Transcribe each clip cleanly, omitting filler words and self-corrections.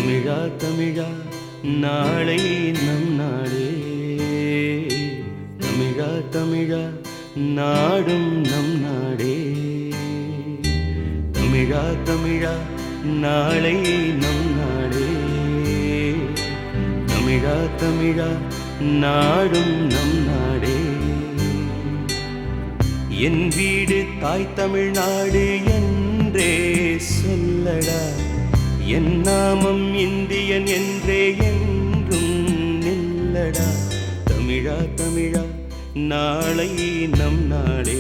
தமிழா தமிழா நாளை நம் நாடே. தமிழா தமிழா நாடும் நம் நாடே. தமிழா தமிழா நாளை நம் நாடே. தமிழா தமிழா நாடும் நம் நாடே. என் வீடு தாய் தமிழ்நாடு என்றே சொல்லடா. என் நாமம் இந்தியன் என்றே என்றும் நில்லடா. தமிழா தமிழா நாளை நம் நாடே.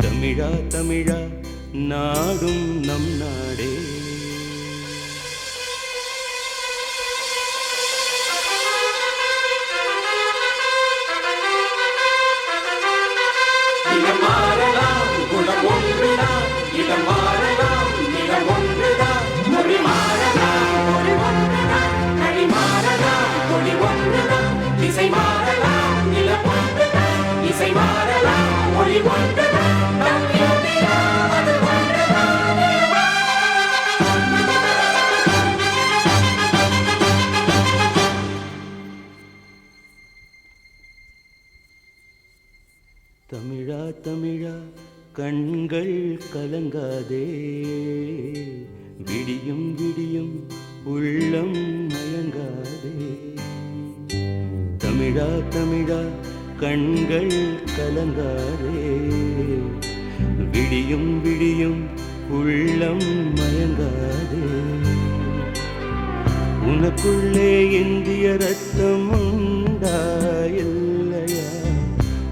தமிழா தமிழா நாடும் நம் நாடே. இடம் மாறலாம் குலம் ஒன்றுதான். இடம் மாறலாம் நிலம் ஒன்றுதான். மொழி மாறலாம் மொழி ஒன்றுதான். கழி மாறலாம் கொடி ஒன்றுதான். திசை மாறலாம் நிலம் ஒன்றுதான். இசை மாறலாம் மொழி ஒன்றுதான். நம் இந்தியா அது ஒன்றுதான். தமிழா தமிழா கண்கள் கலங்காதே. விடியும் விடியும் உள்ளம் மயங்காதே. தமிழா தமிழா கண்கள் கலங்காதே. விடியும் விடியும் உள்ளம் மயங்காதே. உனக்குள்ளே இந்திய ரத்தம் உண்டா இல்லையா?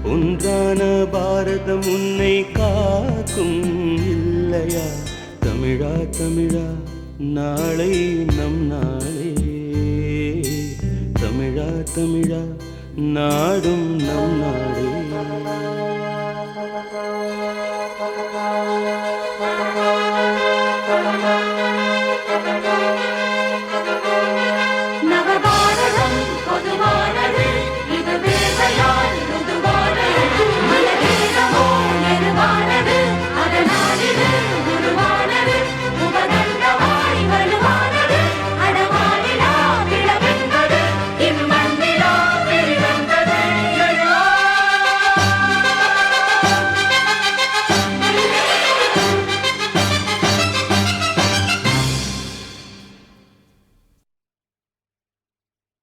ஒன்றான பாரதம் உன்னை காக்கும் இல்லையா? தமிழா தமிழா நாளை நம் நாளே. தமிழா தமிழா நாடும் நம் நாடே.